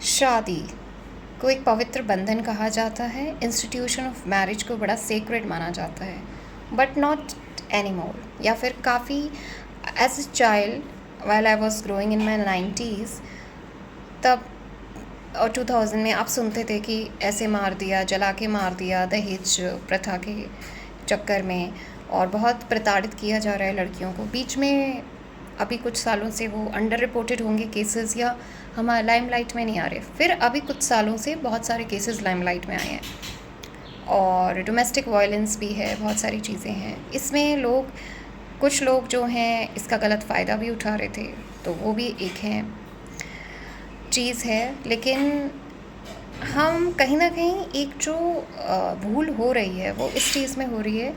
शादी को एक पवित्र बंधन कहा जाता है। इंस्टीट्यूशन ऑफ मैरिज को बड़ा सेक्रेड माना जाता है, बट नॉट एनी मोर। या फिर काफ़ी as a child while I was growing in my 90s, तब और 2000 में आप सुनते थे कि ऐसे मार दिया, जला के मार दिया, दहेज प्रथा के चक्कर में, और बहुत प्रताड़ित किया जा रहा है लड़कियों को। बीच में अभी कुछ सालों से वो अंडर रिपोर्टेड होंगे केसेस, या हमारे लाइमलाइट में नहीं आ रहे। फिर अभी कुछ सालों से बहुत सारे केसेस लाइमलाइट में आए हैं, और डोमेस्टिक वायलेंस भी है, बहुत सारी चीज़ें हैं इसमें। कुछ लोग जो हैं इसका गलत फ़ायदा भी उठा रहे थे, तो वो भी एक है चीज़ है। लेकिन हम कहीं ना कहीं एक जो भूल हो रही है वो इस चीज़ में हो रही है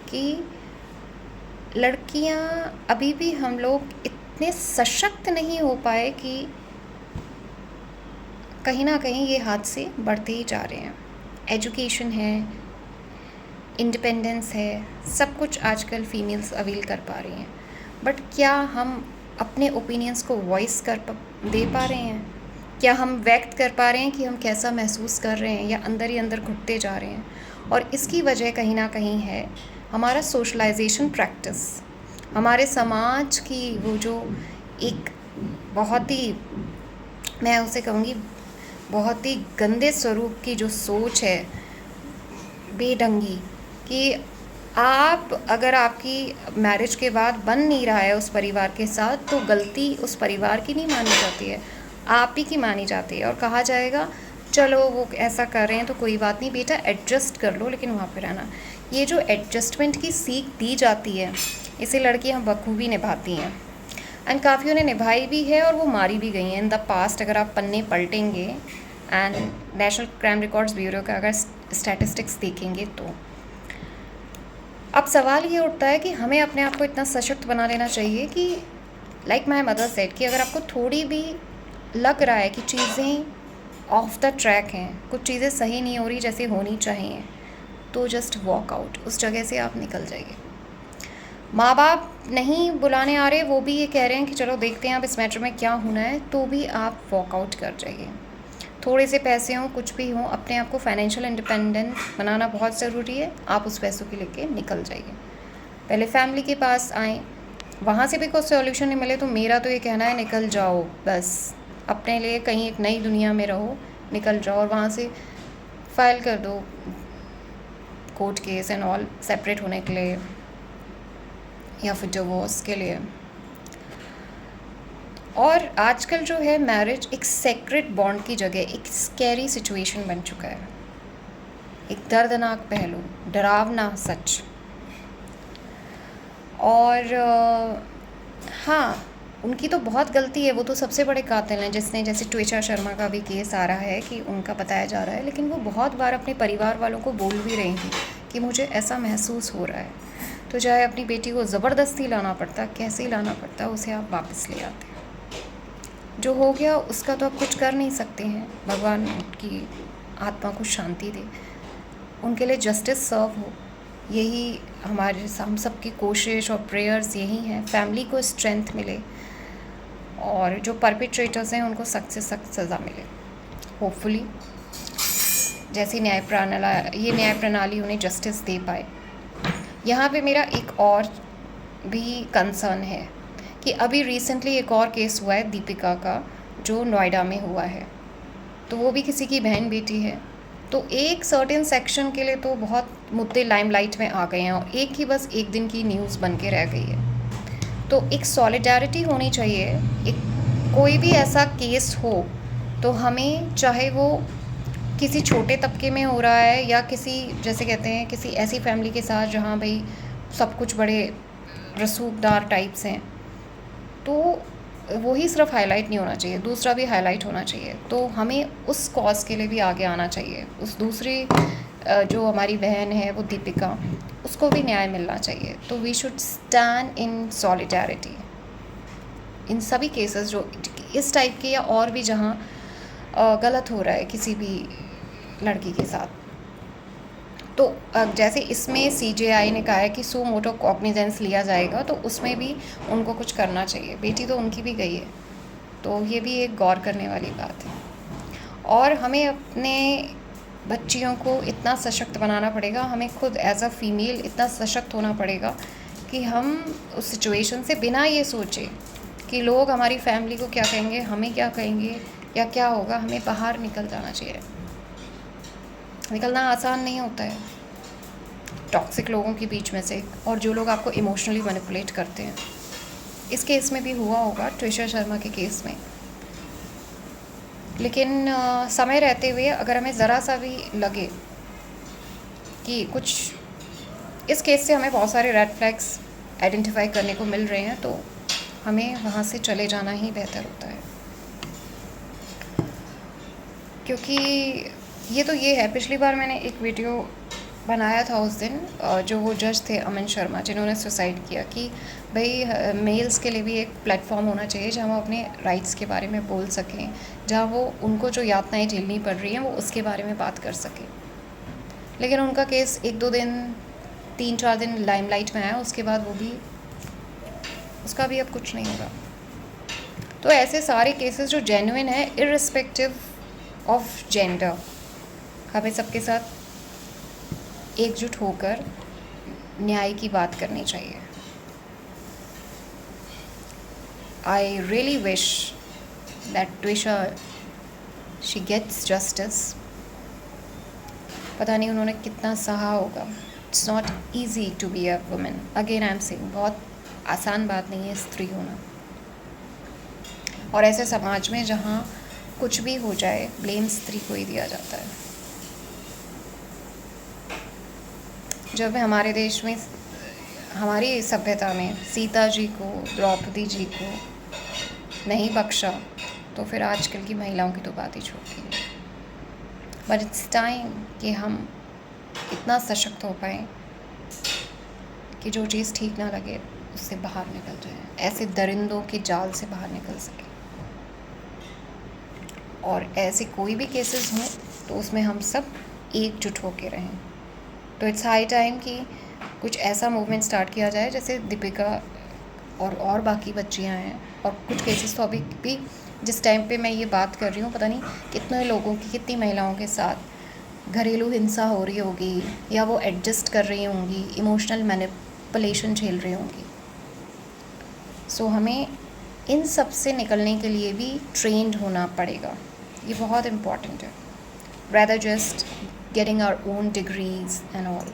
कि लड़कियां अभी भी, हम लोग इतने सशक्त नहीं हो पाए कि कहीं ना कहीं ये हादसे बढ़ते ही जा रहे हैं। एजुकेशन है, इंडिपेंडेंस है, सब कुछ आजकल फीमेल्स अवेल कर पा रही हैं, बट क्या हम अपने ओपिनियंस को वॉइस दे पा रहे हैं? क्या हम व्यक्त कर पा रहे हैं कि हम कैसा महसूस कर रहे हैं, या अंदर ही अंदर घुटते जा रहे हैं? और इसकी वजह कहीं ना कहीं है हमारा सोशलाइजेशन प्रैक्टिस, हमारे समाज की वो जो एक बहुत ही, मैं उसे कहूँगी बहुत ही गंदे स्वरूप की जो सोच है, बेढंगी, कि आप अगर आपकी मैरिज के बाद बन नहीं रहा है उस परिवार के साथ, तो गलती उस परिवार की नहीं मानी जाती है, आप ही की मानी जाती है। और कहा जाएगा चलो वो ऐसा कर रहे हैं तो कोई बात नहीं बेटा, एडजस्ट कर लो, लेकिन वहाँ पर रहना। ये जो एडजस्टमेंट की सीख दी जाती है, इसे लड़कियाँ बखूबी निभाती हैं, एंड काफ़ी उन्हें निभाई भी है, और वो मारी भी गई हैं इन द पास्ट। अगर आप पन्ने पलटेंगे and national crime records bureau का अगर स्टैटिस्टिक्स देखेंगे, तो अब सवाल ये उठता है कि हमें अपने आप को इतना सशक्त बना लेना चाहिए कि लाइक माई मदर सेड, कि अगर आपको थोड़ी भी लग रहा है कि चीज़ें ऑफ द ट्रैक हैं, कुछ चीज़ें सही नहीं हो रही जैसे होनी चाहिए, तो जस्ट वॉक आउट, उस जगह से आप निकल जाइए। माँ बाप नहीं बुलाने आ रहे, वो भी ये कह रहे हैं कि चलो देखते हैं अब इस मैटर में क्या होना है, तो भी आप वॉकआउट कर जाइए। थोड़े से पैसे हों, कुछ भी हों, अपने आप को फाइनेंशियल इंडिपेंडेंट बनाना बहुत ज़रूरी है। आप उस पैसों के लेके निकल जाइए, पहले फैमिली के पास आएँ, वहाँ से भी कोई सॉल्यूशन नहीं मिले तो मेरा तो ये कहना है निकल जाओ, बस अपने लिए कहीं एक नई दुनिया में रहो, निकल जाओ, और वहाँ से फाइल कर दो court case and all, separate होने के लिए या फिर डिवोर्स के लिए। और आजकल जो है मैरिज एक सेक्रेट बॉन्ड की जगह एक स्कैरी सिचुएशन बन चुका है, एक दर्दनाक पहलू, डरावना सच। और हाँ, उनकी तो बहुत गलती है, वो तो सबसे बड़े कातिल हैं, जिसने, जैसे ट्विचा शर्मा का भी केस आ रहा है कि उनका बताया जा रहा है, लेकिन वो बहुत बार अपने परिवार वालों को बोल भी रही थी कि मुझे ऐसा महसूस हो रहा है। तो चाहे अपनी बेटी को ज़बरदस्ती लाना पड़ता, कैसे ही लाना पड़ता, उसे आप वापस ले आते। जो हो गया उसका तो आप कुछ कर नहीं सकते हैं, भगवान की आत्मा को शांति दे, उनके लिए जस्टिस सर्व हो, यही हम सब की कोशिश और प्रेयर्स यही हैं। फैमिली को स्ट्रेंथ मिले, और जो परपिट्रेटर्स हैं उनको सख्त से सख्त सज़ा मिले, होपफुली जैसी न्याय प्रणाली उन्हें जस्टिस दे पाए। यहाँ पे मेरा एक और भी कंसर्न है कि अभी रिसेंटली एक और केस हुआ है दीपिका का, जो नोएडा में हुआ है, तो वो भी किसी की बहन बेटी है। तो एक सर्टेन सेक्शन के लिए तो बहुत मुद्दे लाइमलाइट में आ गए हैं, और एक ही बस एक दिन की न्यूज़ बन के रह गई है। तो एक सॉलिडारिटी होनी चाहिए। एक कोई भी ऐसा केस हो तो हमें, चाहे वो किसी छोटे तबके में हो रहा है या किसी, जैसे कहते हैं, किसी ऐसी फैमिली के साथ जहाँ भाई सब कुछ बड़े रसूखदार टाइप्स हैं, तो वही सिर्फ हाईलाइट नहीं होना चाहिए, दूसरा भी हाईलाइट होना चाहिए। तो हमें उस कॉज के लिए भी आगे आना चाहिए। उस दूसरी जो हमारी बहन है वो दीपिका, उसको भी न्याय मिलना चाहिए। तो we should stand in solidarity इन सभी केसेस जो इस टाइप के, या और भी जहाँ गलत हो रहा है किसी भी लड़की के साथ। तो जैसे इसमें सीजेआई ने कहा है कि सो मोटो कॉग्निजेंस लिया जाएगा, तो उसमें भी उनको कुछ करना चाहिए। बेटी तो उनकी भी गई है, तो ये भी एक गौर करने वाली बात है। और हमें अपने बच्चियों को इतना सशक्त बनाना पड़ेगा, हमें खुद एज अ फीमेल इतना सशक्त होना पड़ेगा कि हम उस सिचुएशन से बिना ये सोचे कि लोग हमारी फैमिली को क्या कहेंगे, हमें क्या कहेंगे या क्या होगा, हमें बाहर निकल जाना चाहिए। निकलना आसान नहीं होता है टॉक्सिक लोगों के बीच में से, और जो लोग आपको इमोशनली मैनिपुलेट करते हैं। इस केस में भी हुआ होगा, ट्विशा शर्मा के केस में। लेकिन समय रहते हुए अगर हमें ज़रा सा भी लगे कि कुछ इस केस से हमें बहुत सारे रेड फ्लैग्स आइडेंटिफाई करने को मिल रहे हैं, तो हमें वहाँ से चले जाना ही बेहतर होता है। क्योंकि ये है, पिछली बार मैंने एक वीडियो बनाया था उस दिन, जो वो जज थे अमन शर्मा जिन्होंने सुसाइड किया, कि भाई मेल्स के लिए भी एक प्लेटफॉर्म होना चाहिए जहाँ वो अपने राइट्स के बारे में बोल सकें, जहाँ वो उनको जो यातनाएं झेलनी पड़ रही हैं वो उसके बारे में बात कर सकें। लेकिन उनका केस 1-2 दिन 3-4 दिन लाइमलाइट में आया, उसके बाद उसका भी अब कुछ नहीं होगा। तो ऐसे सारे केसेस जो जेन्युइन है, इर्रिस्पेक्टिव ऑफ जेंडर, हमें सबके साथ एकजुट होकर न्याय की बात करनी चाहिए। I really wish that Twisha she gets justice. पता नहीं उन्होंने कितना सहा होगा। It's not easy to be a women. Again I am saying, बहुत आसान बात नहीं है स्त्री होना। और ऐसे समाज में जहाँ कुछ भी हो जाए ब्लेम स्त्री को ही दिया जाता है। जब हमारे देश में, हमारी सभ्यता में सीता जी को, द्रौपदी जी को नहीं बख्शा, तो फिर आजकल की महिलाओं की तो बात ही छोड़ दी। बट इट्स टाइम कि हम इतना सशक्त हो पाएँ कि जो चीज़ ठीक ना लगे उससे बाहर निकल जाए, ऐसे दरिंदों के जाल से बाहर निकल सके। और ऐसे कोई भी केसेस हों तो उसमें हम सब एकजुट होके रहें। तो इट्स हाई टाइम कि कुछ ऐसा मूवमेंट स्टार्ट किया जाए, जैसे दीपिका और बाकी बच्चियां हैं। और कुछ केसेस तो अभी भी, जिस टाइम पे मैं ये बात कर रही हूँ, पता नहीं कितने लोगों की, कितनी महिलाओं के साथ घरेलू हिंसा हो रही होगी, या वो एडजस्ट कर रही होंगी, इमोशनल मैनिपुलेशन झेल रही होंगी। सो हमें इन सब से निकलने के लिए भी ट्रेंड होना पड़ेगा। ये बहुत इम्पॉर्टेंट है, rather just getting our own degrees and all.